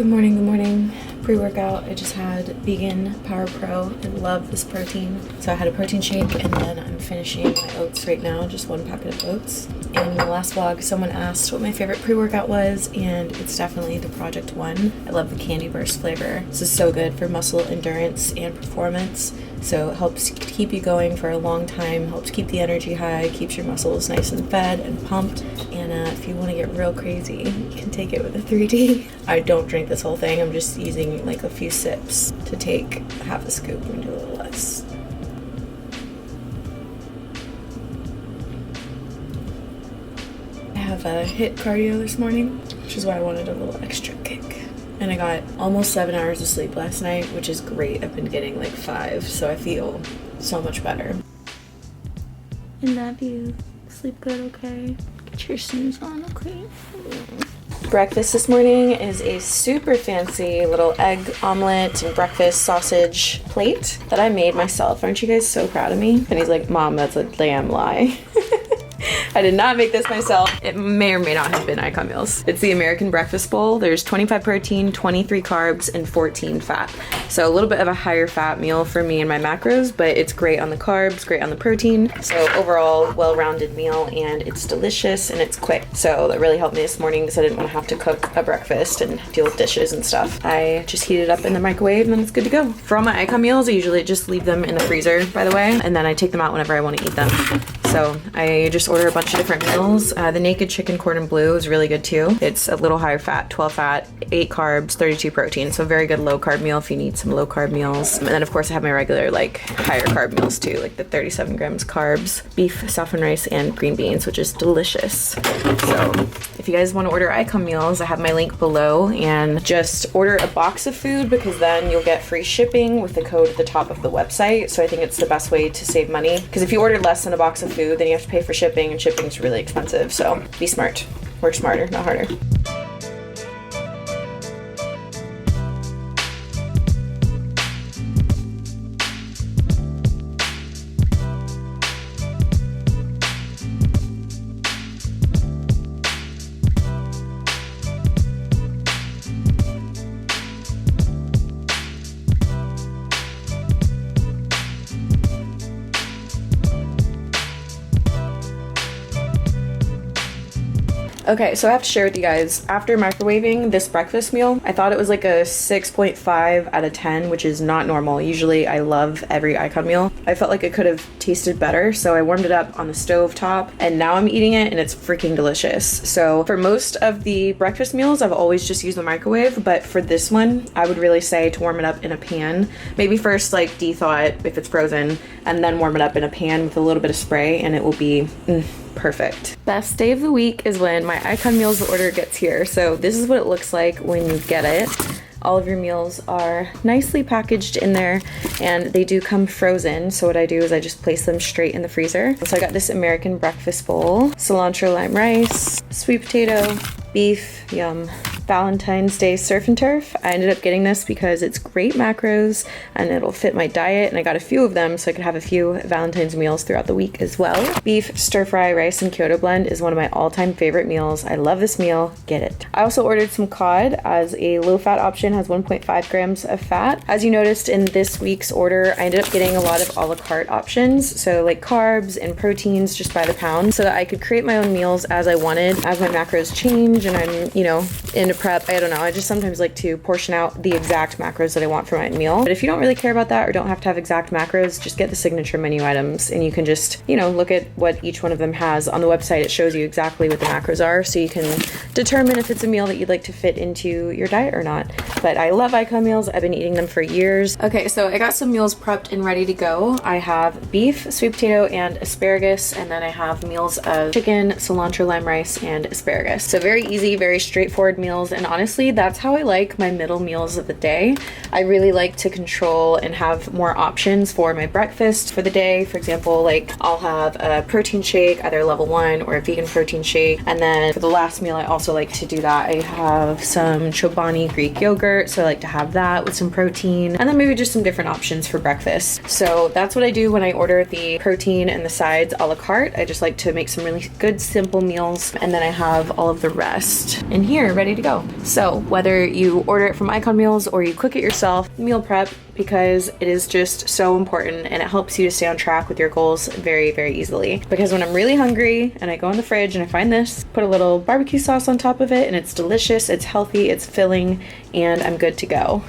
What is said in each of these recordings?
Good morning, good morning. Pre-workout, I just had vegan Power Pro. I love this protein. So I had a protein shake and then I'm finishing my oats right now, just one packet of oats. And in the last vlog, someone asked what my favorite pre-workout was, and it's definitely the Project One. I love the Candy Burst flavor. This is so good for muscle endurance and performance. So it helps keep you going for a long time, helps keep the energy high, keeps your muscles nice and fed and pumped. And if you want to get real crazy, you can take it with a 3D. I don't drink this whole thing. I'm just using like a few sips to take half a scoop and do a little less. I have a HIIT cardio this morning, which is why I wanted a little extra kick. And I got almost 7 hours of sleep last night, which is great. I've been getting like 5, so I feel so much better. I love you. Sleep good, okay? Get your snooze on, okay? Breakfast this morning is a super fancy little egg omelet and breakfast sausage plate that I made myself. Aren't you guys so proud of me? And he's like, Mom, that's a damn lie. I did not make this myself. It may or may not have been Icon Meals. It's the American Breakfast Bowl. There's 25 protein, 23 carbs, and 14 fat. So a little bit of a higher fat meal for me and my macros, but it's great on the carbs, great on the protein. So overall, well-rounded meal, and it's delicious and it's quick. So that really helped me this morning because I didn't want to have to cook a breakfast and deal with dishes and stuff. I just heat it up in the microwave and then it's good to go. For all my Icon Meals, I usually just leave them in the freezer, by the way, and then I take them out whenever I want to eat them. So I just order a bunch of different meals. The naked chicken cordon bleu is really good too. It's a little higher fat, 12 fat, 8 carbs, 32 protein. So very good low carb meal if you need some low carb meals. And then of course I have my regular like higher carb meals too, like the 37 grams carbs, beef, saffron rice, and green beans, which is delicious. So if you guys want to order Icon Meals, I have my link below, and just order a box of food because then you'll get free shipping with the code at the top of the website. So I think it's the best way to save money, because if you order less than a box of food, then you have to pay for shipping, and shipping's really expensive. So be smart. Work smarter, not harder. Okay, so I have to share with you guys, after microwaving this breakfast meal, I thought it was like a 6.5 out of 10, which is not normal. Usually I love every Icon Meal. I felt like it could have tasted better, so I warmed it up on the stove top, and now I'm eating it and it's freaking delicious. So for most of the breakfast meals, I've always just used the microwave, but for this one, I would really say to warm it up in a pan. Maybe first like de-thaw it if it's frozen, and then warm it up in a pan with a little bit of spray, and it will be perfect. Best day of the week is when my Icon Meals order gets here. So this is what it looks like when you get it. All of your meals are nicely packaged in there, and they do come frozen. So what I do is I just place them straight in the freezer. So I got this American Breakfast Bowl, cilantro lime rice, sweet potato, beef, yum. Valentine's Day surf and turf. I ended up getting this because it's great macros and it'll fit my diet, and I got a few of them so I could have a few Valentine's meals throughout the week as well. Beef stir fry rice and Kyoto blend is one of my all-time favorite meals. I love this meal. Get it. I also ordered some cod as a low-fat option, has 1.5 grams of fat. As you noticed in this week's order, I ended up getting a lot of a la carte options, so like carbs and proteins just by the pound, so that I could create my own meals as I wanted. As my macros change and I'm, you know, into prep, I don't know, I just sometimes like to portion out the exact macros that I want for my meal. But if you don't really care about that or don't have to have exact macros, just get the signature menu items, and you can just, you know, look at what each one of them has. On the website, it shows you exactly what the macros are, so you can determine if it's a meal that you'd like to fit into your diet or not. But I love Icon Meals. I've been eating them for years. Okay, so I got some meals prepped and ready to go. I have beef, sweet potato, and asparagus, and then I have meals of chicken, cilantro lime rice, and asparagus. So very easy, very straightforward meals, and honestly, that's how I like my middle meals of the day. I really like to control and have more options for my breakfast for the day. For example, like I'll have a protein shake, either level 1 or a vegan protein shake. And then for the last meal, I also like to do that. I have some Chobani Greek yogurt, so I like to have that with some protein, and then maybe just some different options for breakfast. So that's what I do when I order the protein and the sides a la carte. I just like to make some really good simple meals, and then I have all of the rest. just in here ready to go. So whether you order it from Icon Meals or you cook it yourself, meal prep, because it is just so important and it helps you to stay on track with your goals very, very easily. Because when I'm really hungry and I go in the fridge and I find this, put a little barbecue sauce on top of it, and it's delicious, it's healthy, it's filling, and I'm good to go.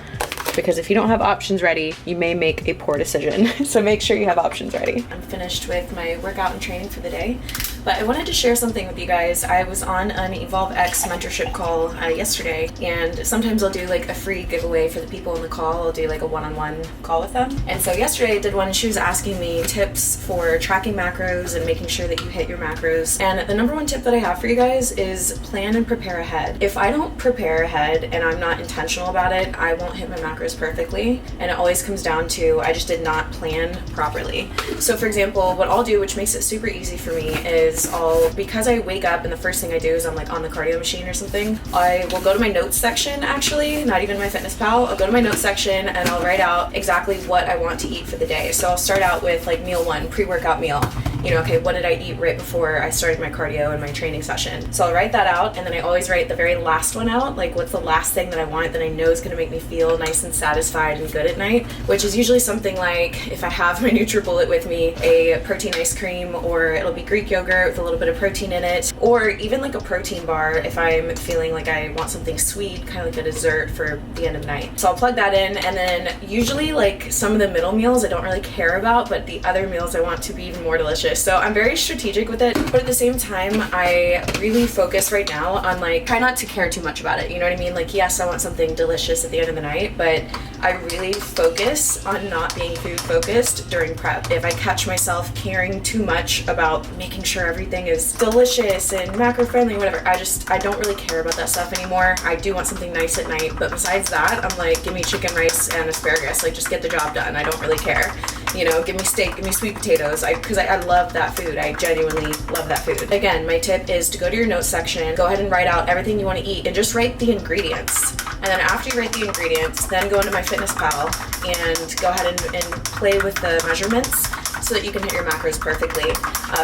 Because if you don't have options ready, you may make a poor decision. So make sure you have options ready. I'm finished with my workout and training for the day, but I wanted to share something with you guys. I was on an Evolve X mentorship call yesterday, and sometimes I'll do like a free giveaway for the people in the call. I'll do like a one-on-one call with them. And so yesterday I did one, and she was asking me tips for tracking macros and making sure that you hit your macros. And the number one tip that I have for you guys is plan and prepare ahead. If I don't prepare ahead and I'm not intentional about it, I won't hit my macros perfectly, and it always comes down to I just did not plan properly. So for example, what I'll do, which makes it super easy for me, is because I wake up and the first thing I do is I'm like on the cardio machine or something, I will go to my notes section, actually, not even my MyFitnessPal. I'll go to my notes section and I'll write out exactly what I want to eat for the day. So I'll start out with like meal one, pre-workout meal. You know, okay, what did I eat right before I started my cardio and my training session? So I'll write that out, and then I always write the very last one out, like what's the last thing that I want that I know is gonna make me feel nice and satisfied and good at night, which is usually something like, if I have my NutriBullet with me, a protein ice cream, or it'll be Greek yogurt with a little bit of protein in it, or even like a protein bar if I'm feeling like I want something sweet, kind of like a dessert for the end of the night. So I'll plug that in, and then usually like some of the middle meals I don't really care about, but the other meals I want to be even more delicious. So I'm very strategic with it, but at the same time, I really focus right now on like, try not to care too much about it. You know what I mean? Like, yes, I want something delicious at the end of the night, but I really focus on not being food focused during prep. If I catch myself caring too much about making sure everything is delicious and macro friendly, whatever, I don't really care about that stuff anymore. I do want something nice at night, but besides that, I'm like, give me chicken, rice, and asparagus. Like, just get the job done. I don't really care. You know, give me steak, give me sweet potatoes, because I love that food. I genuinely love that food. Again, my tip is to go to your notes section, go ahead and write out everything you want to eat, and just write the ingredients. And then after you write the ingredients, then go into MyFitnessPal and go ahead and play with the measurements so that you can hit your macros perfectly.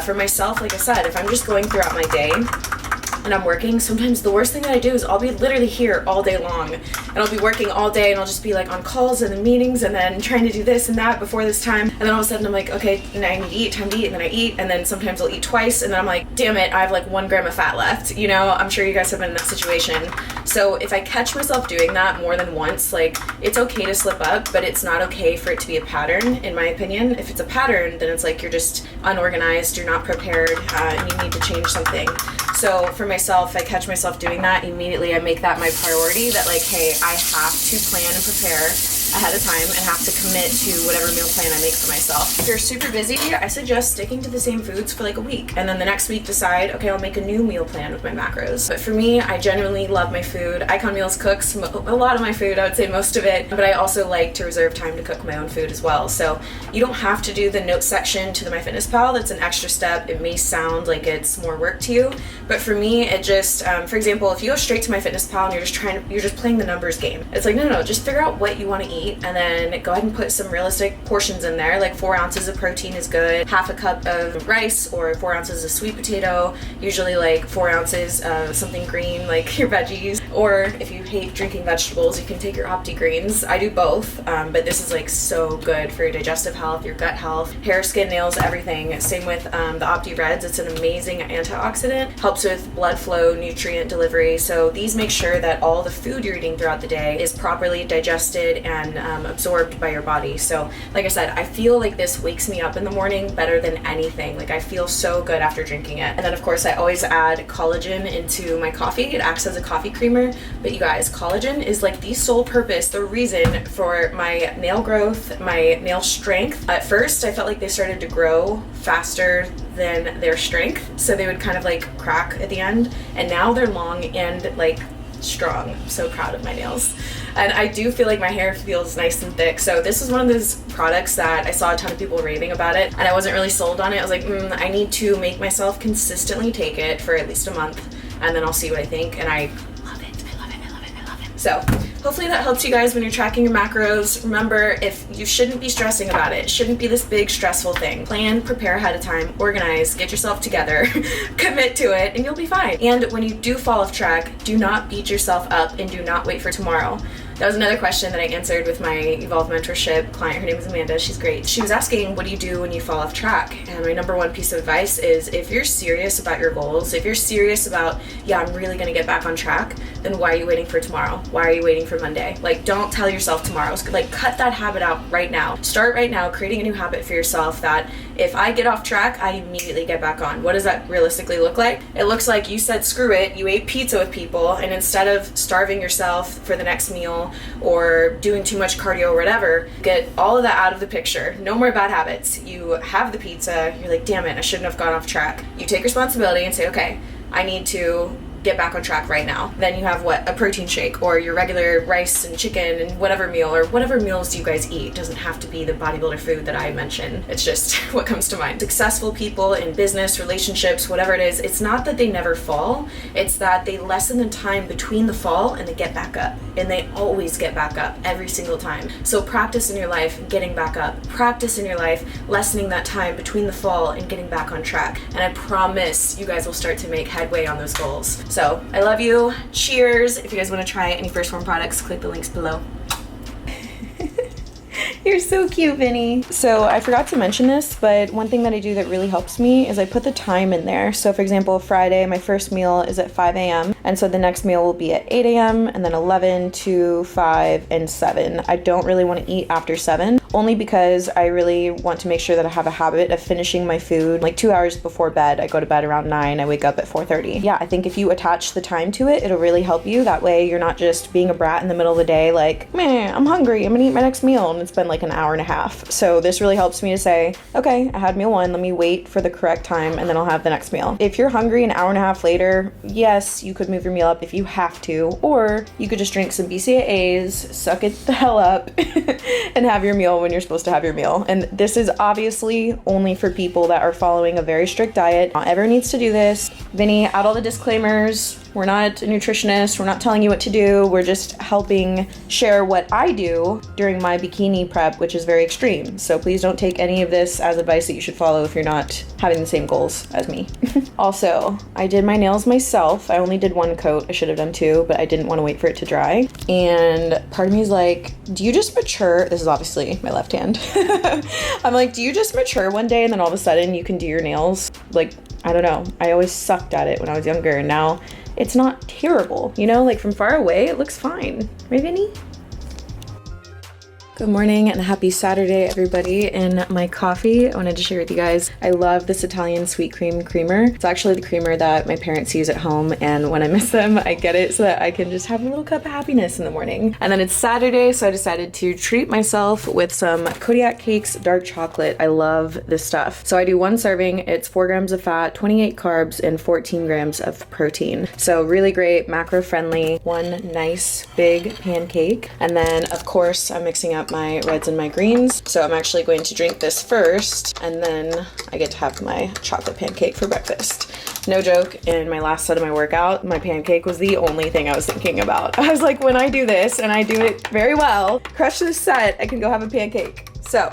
For myself, like I said, if I'm just going throughout my day and I'm working, sometimes the worst thing that I do is I'll be literally here all day long, and I'll be working all day, and I'll just be like on calls and in meetings and then trying to do this and that before this time, and then all of a sudden I'm like, okay, now I need to eat, time to eat, and then I eat, and then sometimes I'll eat twice, and then I'm like, damn it, I have like 1 gram of fat left. You know, I'm sure you guys have been in that situation. So if I catch myself doing that more than once, like, it's okay to slip up, but it's not okay for it to be a pattern, in my opinion. If it's a pattern, then it's like you're just unorganized, you're not prepared, and you need to change something. So for myself, I catch myself doing that, immediately I make that my priority, that like, hey, I have to plan and prepare ahead of time and have to commit to whatever meal plan I make for myself. If you're super busy, I suggest sticking to the same foods for like a week, and then the next week decide, okay, I'll make a new meal plan with my macros. But for me, I genuinely love my food. Icon Meals cooks a lot of my food, I would say most of it, but I also like to reserve time to cook my own food as well. So you don't have to do the notes section to the MyFitnessPal. That's an extra step. It may sound like it's more work to you, but for me, it just, for example, if you go straight to MyFitnessPal and you're just playing the numbers game, it's like, no, just figure out what you want to eat, and then go ahead and put some realistic portions in there. Like 4 ounces of protein is good, half a cup of rice, or 4 ounces of sweet potato, usually like 4 ounces of something green, like your veggies, or if you hate drinking vegetables, you can take your Opti Greens. I do both, but this is like so good for your digestive health, your gut health, hair, skin, nails, everything. Same with the Opti Reds. It's an amazing antioxidant, helps with blood flow, nutrient delivery. So these make sure that all the food you're eating throughout the day is properly digested and absorbed by your body. So like I said, I feel like this wakes me up in the morning better than anything. Like, I feel so good after drinking it. And then of course I always add collagen into my coffee. It acts as a coffee creamer. But you guys, collagen is like the sole purpose, the reason for my nail growth, my nail strength. At first I felt like they started to grow faster than their strength, so they would kind of like crack at the end, and now they're long and like strong. I'm so proud of my nails, and I do feel like my hair feels nice and thick. So this is one of those products that I saw a ton of people raving about it, and I wasn't really sold on it. I was like, I need to make myself consistently take it for at least a month, and then I'll see what I think. And I love it. I love it. So hopefully that helps you guys when you're tracking your macros. Remember, if you shouldn't be stressing about it. It shouldn't be this big stressful thing. Plan, prepare ahead of time, organize, get yourself together, commit to it, and you'll be fine. And when you do fall off track, do not beat yourself up and do not wait for tomorrow. That was another question that I answered with my Evolve Mentorship client. Her name is Amanda. She's great. She was asking, what do you do when you fall off track? And my number one piece of advice is, if you're serious about your goals, if you're serious about, yeah, I'm really gonna get back on track, then why are you waiting for tomorrow? Why are you waiting for Monday? Like, don't tell yourself tomorrow. Like, cut that habit out right now. Start right now, creating a new habit for yourself that if I get off track, I immediately get back on. What does that realistically look like? It looks like you said screw it, you ate pizza with people, and instead of starving yourself for the next meal or doing too much cardio or whatever, get all of that out of the picture. No more bad habits. You have the pizza, you're like, damn it, I shouldn't have gone off track. You take responsibility and say, okay, I need to get back on track right now. Then you have what? A protein shake or your regular rice and chicken and whatever meal, or whatever meals you guys eat. It doesn't have to be the bodybuilder food that I mentioned. It's just what comes to mind. Successful people in business, relationships, whatever it is, it's not that they never fall, it's that they lessen the time between the fall and they get back up. And they always get back up every single time. So practice in your life getting back up. Practice in your life lessening that time between the fall and getting back on track. And I promise you guys will start to make headway on those goals. So I love you. Cheers. If you guys want to try any First Form products, click the links below. You're so cute, Vinny. So I forgot to mention this, but one thing that I do that really helps me is I put the time in there. So for example, Friday, my first meal is at 5 a.m. And so the next meal will be at 8 a.m. and then 11, 2, 5, and 7. I don't really want to eat after 7, only because I really want to make sure that I have a habit of finishing my food like 2 hours before bed. I go to bed around 9, I wake up at 4:30. Yeah, I think if you attach the time to it, it'll really help you. That way you're not just being a brat in the middle of the day like, man, I'm hungry, I'm gonna eat my next meal, and it's been like an hour and a half. So this really helps me to say, okay, I had meal 1, let me wait for the correct time and then I'll have the next meal. If you're hungry an hour and a half later, yes, you could move your meal up if you have to, or you could just drink some BCAAs, suck it the hell up, and have your meal when you're supposed to have your meal. And this is obviously only for people that are following a very strict diet. Not everyone needs to do this. Vinny, add all the disclaimers. We're not a nutritionist. We're not telling you what to do. We're just helping share what I do during my bikini prep, which is very extreme. So please don't take any of this as advice that you should follow if you're not having the same goals as me. Also, I did my nails myself. I only did 1 coat. I should have done 2, but I didn't want to wait for it to dry. And part of me is like, do you just mature? This is obviously my left hand. I'm like, do you just mature one day and then all of a sudden you can do your nails? Like, I don't know. I always sucked at it when I was younger, and now it's not terrible, you know, like from far away, it looks fine. Right, Vinny? Good morning and happy Saturday, everybody. In my coffee, I wanted to share with you guys, I love this Italian sweet cream creamer. It's actually the creamer that my parents use at home, and when I miss them, I get it so that I can just have a little cup of happiness in the morning. And then it's Saturday, so I decided to treat myself with some Kodiak Cakes dark chocolate. I love this stuff. So I do 1 serving, it's 4 grams of fat, 28 carbs, and 14 grams of protein. So really great, macro friendly, 1 nice big pancake. And then of course, I'm mixing up my reds and my greens. So I'm actually going to drink this first, and then I get to have my chocolate pancake for breakfast. No joke, in my last set of my workout, my pancake was the only thing I was thinking about. I was like, when I do this, and I do it very well, crush this set, I can go have a pancake. So,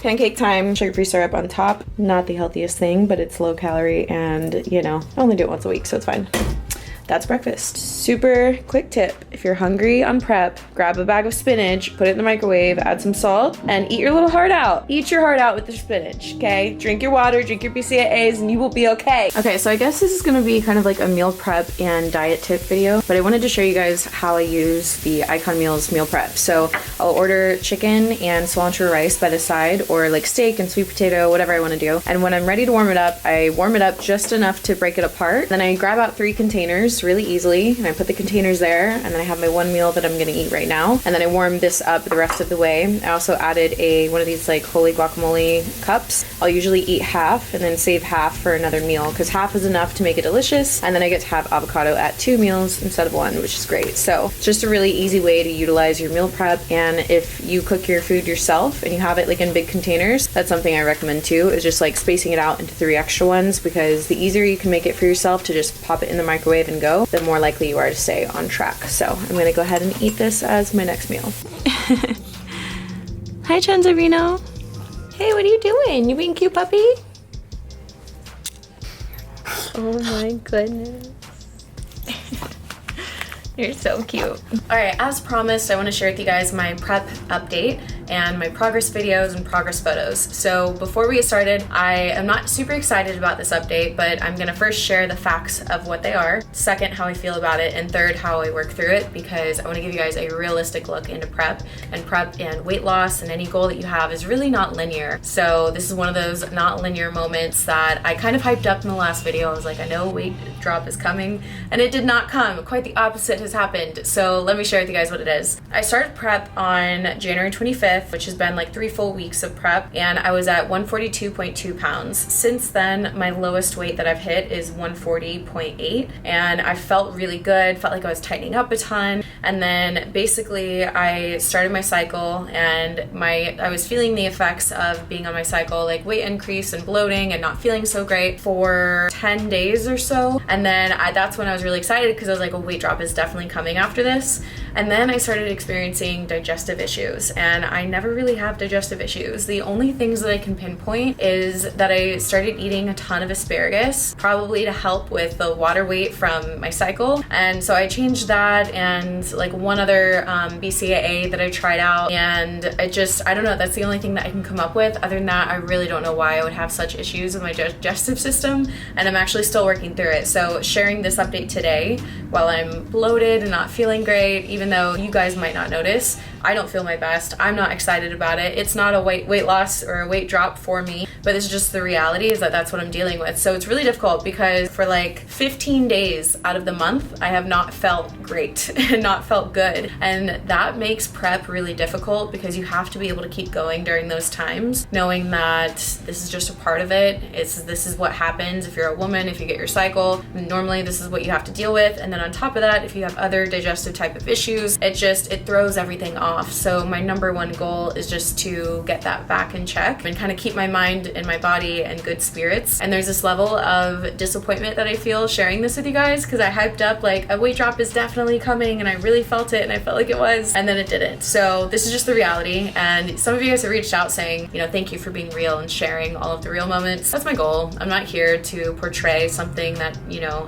pancake time, sugar-free syrup on top. Not the healthiest thing, but it's low calorie, and you know, I only do it once a week, so it's fine. That's breakfast. Super quick tip. If you're hungry on prep, grab a bag of spinach, put it in the microwave, add some salt, and eat your little heart out. Eat your heart out with the spinach, okay? Drink your water, drink your BCAAs, and you will be okay. Okay, so I guess this is gonna be kind of like a meal prep and diet tip video, but I wanted to show you guys how I use the Icon Meals meal prep. So I'll order chicken and cilantro rice by the side, or like steak and sweet potato, whatever I wanna do. And when I'm ready to warm it up, I warm it up just enough to break it apart. Then I grab out 3 containers really easily, and I put the containers there, and then I have my 1 meal that I'm gonna eat right now, and then I warm this up the rest of the way. I also added one of these like holy guacamole cups. I'll usually eat half and then save half for another meal, because half is enough to make it delicious, and then I get to have avocado at 2 meals instead of 1, which is great. So it's just a really easy way to utilize your meal prep. And if you cook your food yourself and you have it like in big containers, that's something I recommend too, is just like spacing it out into 3 extra ones, because the easier you can make it for yourself to just pop it in the microwave and go, the more likely you are to stay on track. So I'm gonna go ahead and eat this as my next meal. Hi, Chanzarino. Hey, what are you doing? You being cute, puppy? Oh my goodness. You're so cute. All right, as promised, I want to share with you guys my prep update and my progress videos and progress photos. So before we get started, I am not super excited about this update, but I'm gonna first share the facts of what they are, second, how I feel about it, and third, how I work through it, because I want to give you guys a realistic look into prep and weight loss, and any goal that you have is really not linear. So this is one of those not linear moments that I kind of hyped up in the last video. I was like, I know weight drop is coming, and it did not come. Quite the opposite has happened. So let me share with you guys what it is. I started prep on January 25th, which has been like 3 full weeks of prep, and I was at 142.2 pounds. Since then, my lowest weight that I've hit is 140.8, and I felt really good, felt like I was tightening up a ton. And then basically I started my cycle, and I was feeling the effects of being on my cycle, like weight increase and bloating and not feeling so great for 10 days or so. And then that's when I was really excited, because I was like, a weight drop is definitely coming after this. And then I started experiencing digestive issues, and I never really have digestive issues. The only things that I can pinpoint is that I started eating a ton of asparagus, probably to help with the water weight from my cycle. And so I changed that, and like one other BCAA that I tried out, and I don't know, that's the only thing that I can come up with. Other than that, I really don't know why I would have such issues with my digestive system, and I'm actually still working through it. So sharing this update today while I'm bloated and not feeling great, even though you guys might not notice, I don't feel my best. I'm not excited about it. It's not a weight loss or a weight drop for me, but it's just the reality is that that's what I'm dealing with. So it's really difficult, because for like 15 days out of the month, I have not felt great and not felt good. And that makes prep really difficult, because you have to be able to keep going during those times, knowing that this is just a part of it. This is what happens if you're a woman, if you get your cycle. Normally this is what you have to deal with. And then on top of that, if you have other digestive type of issues, it throws everything off. So my number one goal is just to get that back in check and kind of keep my mind and my body in good spirits. And there's this level of disappointment that I feel sharing this with you guys, because I hyped up like a weight drop is definitely coming, and I really felt it, and I felt like it was, and then it didn't. So this is just the reality. And some of you guys have reached out saying, thank you for being real and sharing all of the real moments. That's my goal. I'm not here to portray something that,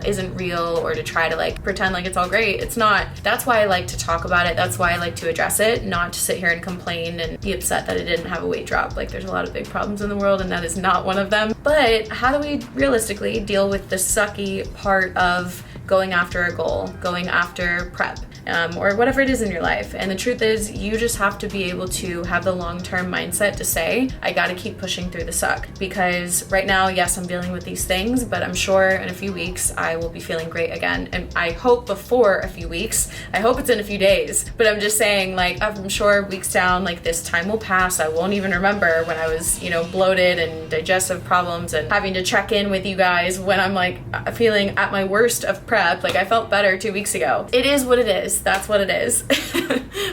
isn't real, or to try to like pretend like it's all great. It's not. That's why I like to talk about it. That's why I like to address it, not to sit here and complain and be upset that I didn't have a weight drop. Like, there's a lot of big problems in the world, and that is not one of them. But how do we realistically deal with the sucky part of going after a goal, going after prep? Or whatever it is in your life. And the truth is, you just have to be able to have the long-term mindset to say, I gotta keep pushing through the suck. Because right now, yes, I'm dealing with these things, but I'm sure in a few weeks I will be feeling great again. And I hope before a few weeks, I hope it's in a few days, but I'm just saying, like, I'm sure weeks down, like, this time will pass. I won't even remember when I was, bloated and digestive problems and having to check in with you guys when I'm like feeling at my worst of prep. Like, I felt better 2 weeks ago. It is what it is. That's what it is.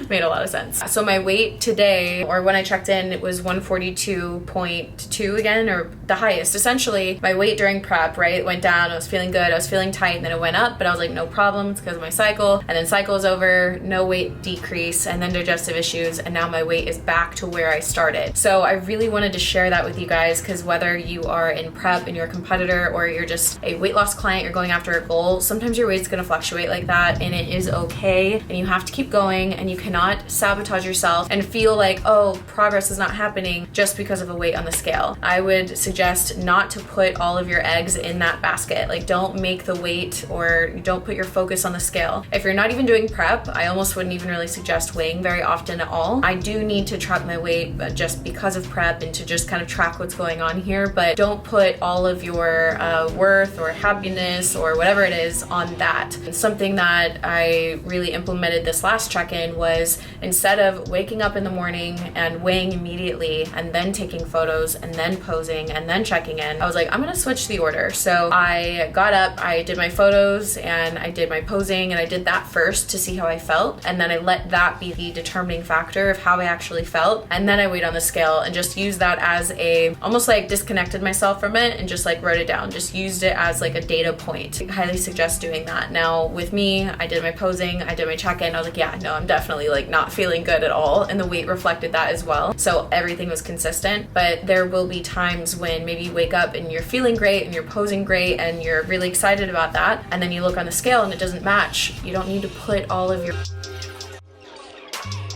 Made a lot of sense. So my weight today, or when I checked in, it was 142.2 again, or the highest. Essentially, my weight during prep, right, went down. I was feeling good. I was feeling tight, and then it went up, but I was like, no problem. It's because of my cycle. And then cycle is over, no weight decrease, and then digestive issues, and now my weight is back to where I started. So I really wanted to share that with you guys, because whether you are in prep and you're a competitor, or you're just a weight loss client, you're going after a goal, sometimes your weight's gonna fluctuate like that, and it is okay. And you have to keep going, and you cannot sabotage yourself and feel like, oh, progress is not happening just because of a weight on the scale. I would suggest not to put all of your eggs in that basket. Like, don't make the weight, or don't put your focus on the scale. If you're not even doing prep, I almost wouldn't even really suggest weighing very often at all. I do need to track my weight just because of prep, and to just kind of track what's going on here, but don't put all of your worth or happiness or whatever it is on that. And something that I really implemented this last check-in was was, instead of waking up in the morning and weighing immediately and then taking photos and then posing and then checking in, I was like, I'm gonna switch the order. So I got up, I did my photos and I did my posing, and I did that first to see how I felt, and then I let that be the determining factor of how I actually felt, and then I weighed on the scale and just used that as a, almost like disconnected myself from it and just like wrote it down, just used it as like a data point. I highly suggest doing that. Now with me, I did my posing, I did my check-in, I was like, yeah, no, I'm definitely like not feeling good at all, and the weight reflected that as well. So everything was consistent, but there will be times when maybe you wake up and you're feeling great and you're posing great and you're really excited about that, and then you look on the scale and it doesn't match. You don't need to put all of your...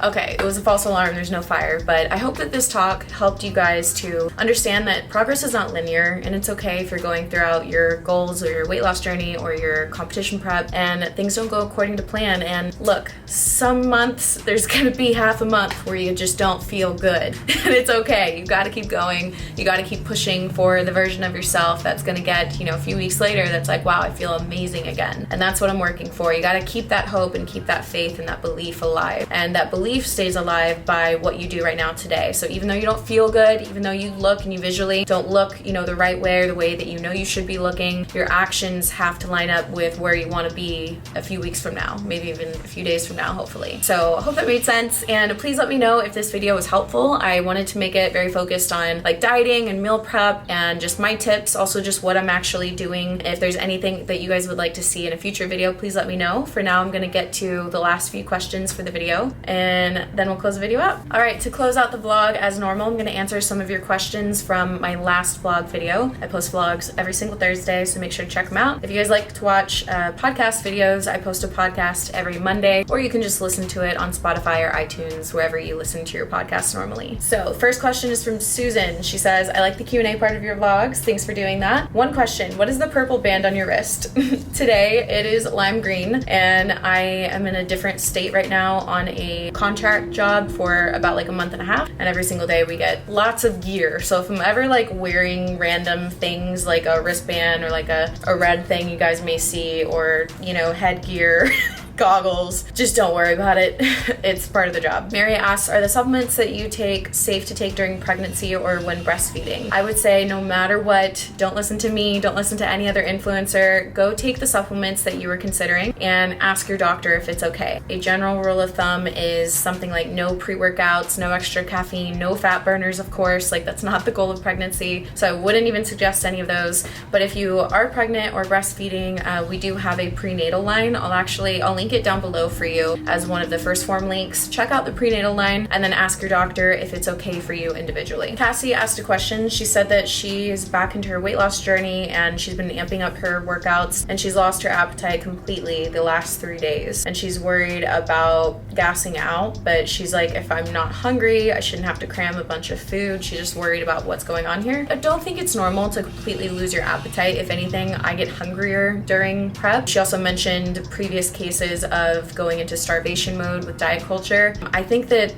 Okay, it was a false alarm, there's no fire, but I hope that this talk helped you guys to understand that progress is not linear, and it's okay if you're going throughout your goals or your weight loss journey or your competition prep and things don't go according to plan. And look, some months there's gonna be half a month where you just don't feel good, and it's okay. You gotta keep going, you gotta keep pushing for the version of yourself that's gonna get, a few weeks later that's like, wow, I feel amazing again. And that's what I'm working for. You gotta keep that hope and keep that faith and that belief alive, and that belief stays alive by what you do right now today. So even though you don't feel good, even though you look and you visually don't look, the right way or the way that you should be looking, your actions have to line up with where you want to be a few weeks from now, maybe even a few days from now, hopefully. So I hope that made sense, and please let me know if this video was helpful. I wanted to make it very focused on like dieting and meal prep and just my tips, also just what I'm actually doing. If there's anything that you guys would like to see in a future video, please let me know. For now, I'm gonna get to the last few questions for the video, and then we'll close the video out. All right, to close out the vlog, as normal, I'm going to answer some of your questions from my last vlog video. I post vlogs every single Thursday, so make sure to check them out. If you guys like to watch podcast videos, I post a podcast every Monday, or you can just listen to it on Spotify or iTunes, wherever you listen to your podcasts normally. So first question is from Susan. She says, I like the Q&A part of your vlogs. Thanks for doing that. One question, what is the purple band on your wrist? Today, it is lime green, and I am in a different state right now on a contract job for about like a month and a half, and every single day we get lots of gear. So if I'm ever like wearing random things like a wristband or like a red thing you guys may see, or headgear, goggles, just don't worry about it. It's part of the job. Mary asks, are the supplements that you take safe to take during pregnancy or when breastfeeding? I would say no matter what, don't listen to me, don't listen to any other influencer. Go take the supplements that you were considering and ask your doctor if it's okay. A general rule of thumb is something like no pre-workouts, no extra caffeine, no fat burners, of course. Like, that's not the goal of pregnancy, so I wouldn't even suggest any of those. But if you are pregnant or breastfeeding, we do have a prenatal line. I'll link it down below for you as one of the first form links. Check out the prenatal line and then ask your doctor if it's okay for you individually. Cassie asked a question. She said that she is back into her weight loss journey and she's been amping up her workouts, and she's lost her appetite completely the last 3 days, and she's worried about gassing out, but she's like, if I'm not hungry, I shouldn't have to cram a bunch of food. She's just worried about what's going on here. I don't think it's normal to completely lose your appetite. If anything, I get hungrier during prep. She also mentioned previous cases of going into starvation mode with diet culture. I think that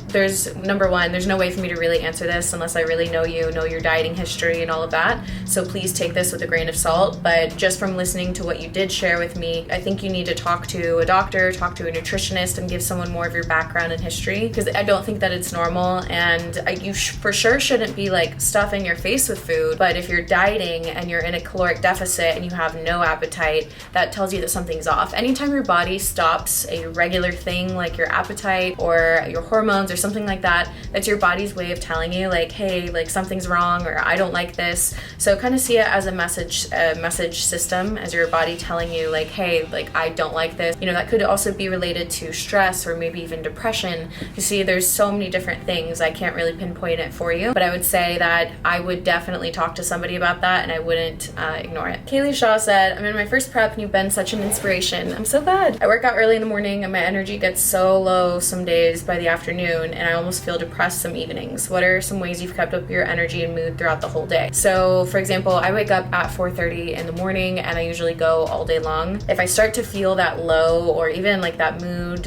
number one, there's no way for me to really answer this unless I really know your dieting history and all of that. So please take this with a grain of salt. But just from listening to what you did share with me, I think you need to talk to a doctor, talk to a nutritionist, and give someone more of your background and history, because I don't think that it's normal, and you for sure shouldn't be like stuffing your face with food. But if you're dieting and you're in a caloric deficit and you have no appetite, that tells you that something's off. Anytime your body stops a regular thing like your appetite or your hormones or something like that, that's your body's way of telling you like, hey, like something's wrong, or I don't like this. So kind of see it as a message system, as your body telling you like, hey, like I don't like this. That could also be related to stress or maybe even depression. You see, there's so many different things. I can't really pinpoint it for you, but I would say that I would definitely talk to somebody about that, and I wouldn't ignore it. Kaylee Shaw said, I'm in my first prep and you've been such an inspiration. I'm so glad. I work out early in the morning and my energy gets so low some days by the afternoon, and I almost feel depressed some evenings. What are some ways you've kept up your energy and mood throughout the whole day? So for example, I wake up at 4:30 in the morning and I usually go all day long. If I start to feel that low, or even like that mood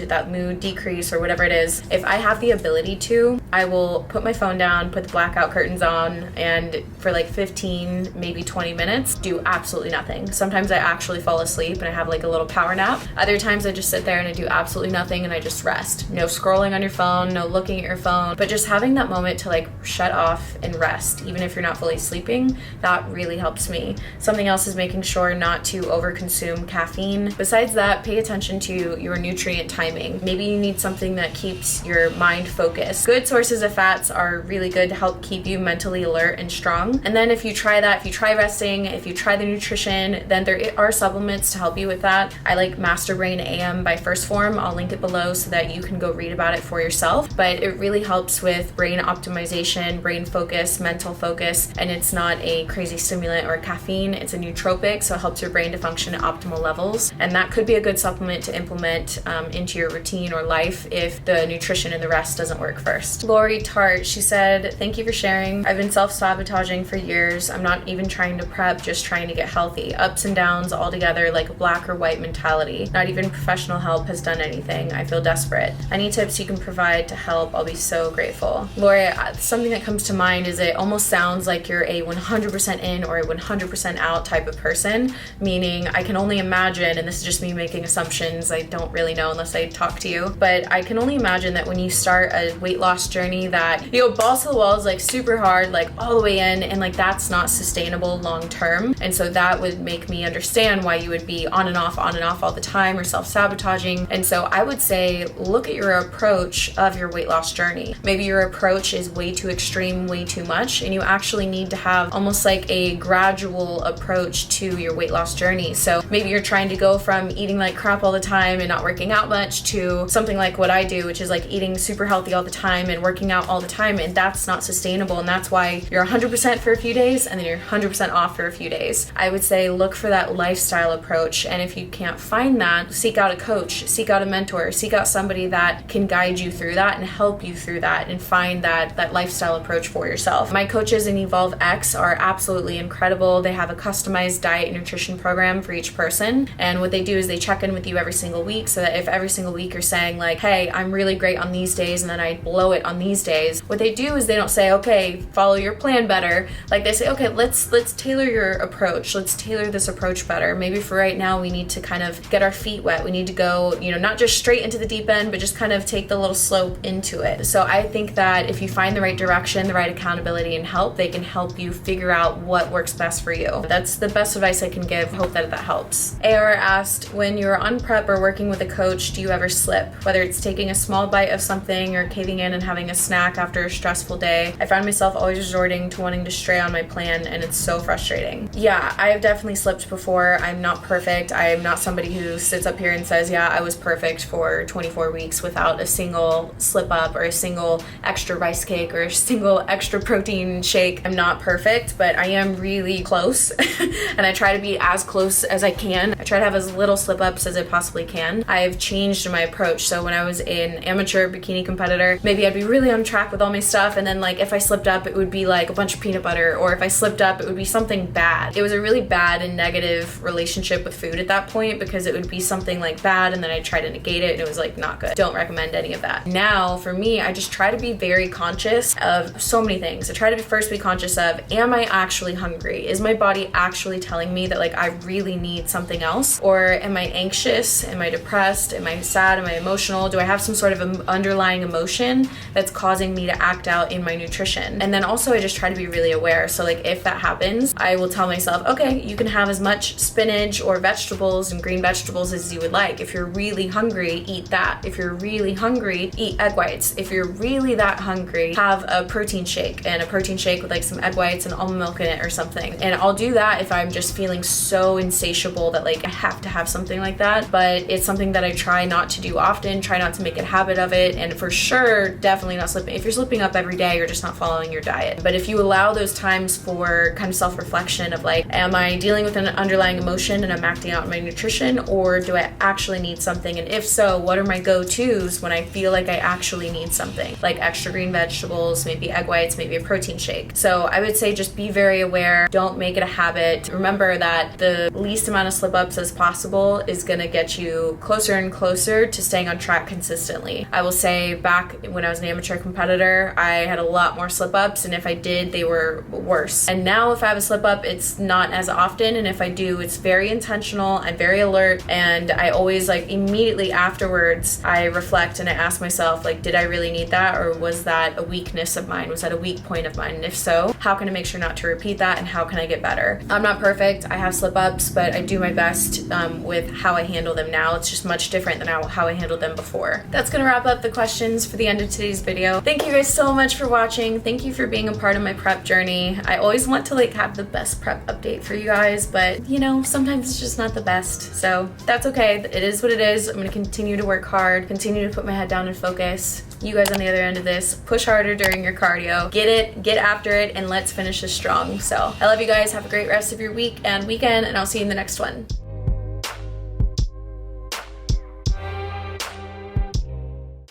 decrease or whatever it is, if I have the ability to, I will put my phone down, put the blackout curtains on, and for like 15, maybe 20 minutes, do absolutely nothing. Sometimes I actually fall asleep and I have like a little power nap. Other times I just sit there and I do absolutely nothing and I just rest. No scrolling on your phone, no looking at your phone, but just having that moment to like shut off and rest, even if you're not fully sleeping, that really helps me. Something else is making sure not to overconsume caffeine. Besides that, pay attention to your nutrient timing. Maybe you need something that keeps your mind focused. Good sources of fats are really good to help keep you mentally alert and strong. And then if you try that, if you try resting, if you try the nutrition, then there are supplements to help you with that. I like Master Brain AM by First Form. I'll link it below so that you can go read about it for yourself. But it really helps with brain optimization, brain focus, mental focus, and it's not a crazy stimulant or caffeine. It's a nootropic, so it helps your brain to function at optimal levels. And that could be a good supplement to implement into your routine or life if the nutrition and the rest doesn't work first. Lori Tart, she said, thank you for sharing. I've been self-sabotaging for years. I'm not even trying to prep, just trying to get healthy. Ups and downs all together like a black or white mentality. Not even professional help has done anything. I feel desperate. Any tips you can provide to help, I'll be so grateful. Lori, something that comes to mind is it almost sounds like you're a 100% in or a 100% out type of person, meaning I can only imagine, and this is just me making assumptions, I don't really know unless I talk to you, but I can only imagine that when you start a weight loss journey that you go balls to the walls like super hard, like all the way in, and like that's not sustainable long term. And so that would make me understand why you would be on and off all the time or self-sabotaging. And so I would say look at your approach of your weight loss journey. Maybe your approach is way too extreme, way too much, and you actually need to have almost like a gradual approach to your weight loss journey. So maybe you're trying to go from eating like crap all the time and not working out much to something like what I do, which is like eating super healthy all the time and working out all the time, and that's not sustainable. And that's why you're 100% for a few days and then you're 100% off for a few days. I would say look for that lifestyle approach, and if you can't find that, seek out a coach, seek out a mentor, seek out somebody that can guide you through that and help you through that and find that lifestyle approach for yourself. My coaches in Evolve X are absolutely incredible. They have a customized diet and nutrition program for each person, and what they do is they check in with you every single week, so that if every single week you're saying like, hey, I'm really great on these days and then I blow it on these days, what they do is they don't say, okay, follow your plan better. Like they say, okay, let's tailor your approach. Let's tailor this approach better. Maybe for right now we need to kind of get our feet wet. We need to go, not just straight into the deep end, but just kind of take the little slope into it. So I think that if you find the right direction, the right accountability and help, they can help you figure out what works best for you. That's the best advice I can give. Hope that helps. AR asked, when you're on prep or working with a coach, do you ever slip? Whether it's taking a small bite of something or caving in and having a snack after a stressful day, I find myself always resorting to wanting to stray on my plan, and it's so frustrating. Yeah, I have definitely slipped before. I'm not perfect. I am not somebody who sits up here and says, yeah, I was perfect for 24 weeks without a single slip up or a single extra rice cake or a single extra protein shake. I'm not perfect, but I am really close and I try to be as close as I can. I try to have as little slip ups as I possibly can. I've changed my approach. So when I was an amateur bikini competitor, maybe I'd be really on track with all my stuff, and then like if I slipped up, it would be like a bunch of peanut butter, or if I slipped up, it would be something bad. It was a really bad and negative relationship with food at that point, because it would be something like bad and then I'd try to negate it and it was like not good. Don't recommend any of that. Now for me, I just try to be very conscious of so many things. I try to first be conscious of, am I actually hungry? Is my body actually telling me that like I really need something else? Or am I anxious? Am I depressed? Am I sad? Am I emotional? Do I have some sort of underlying emotion that's causing me to act out in my nutrition? And then also I just try to be really aware. So like if that happens, I will tell myself, okay, you can have as much spinach or vegetables and green vegetables as you would like. If you're really hungry, eat that. If you're really hungry, eat egg whites. If you're really that hungry, have a protein shake, and a protein shake with like some egg whites and almond milk in it or something. And I'll do that if I'm just feeling so insatiable that like I have to have something like that. But it's something that I try not to do often, try not to make a habit of it, and for sure, definitely not slipping. If you're slipping up every day, you're just not following your diet. But if you allow those times for kind of self-reflection of like, am I dealing with an underlying emotion and I'm acting out in my nutrition, or do I actually need something? And if so, what are my go-tos when I feel like I actually need something? Like extra green vegetables, maybe egg whites, maybe a protein shake. So I would say just be very aware. Don't make it a habit. Remember that the least amount of slip-ups as possible is going to get you closer and closer to staying on track consistently. I will say back when I was an amateur competitor, I had a lot more slip-ups, and if I did, they were worse. And now if I have a slip-up, it's not as often, and if I do, it's very intentional. I'm very alert, and I always, like, immediately afterwards, I reflect and I ask myself, like, did I really need that, or was that a weakness of mine? Was that a weak point of mine? And if so, how can I make sure not to repeat that, and how can I get better? I'm not perfect. I have slip-ups, but I do my best with how I handle them now. It's just much different than how I handled them before. That's gonna wrap up the questions for the end of today's video. Thank you guys so much for watching. Thank you for being a part of my prep journey. I always want to like have the best prep update for you guys, but you know, sometimes it's just not the best. So that's okay. It is what it is. I'm gonna continue to work hard, continue to put my head down and focus. You guys on the other end of this, push harder during your cardio. Get it, get after it, and let's finish this strong. So I love you guys. Have a great rest of your week and weekend, and I'll see you in the next one.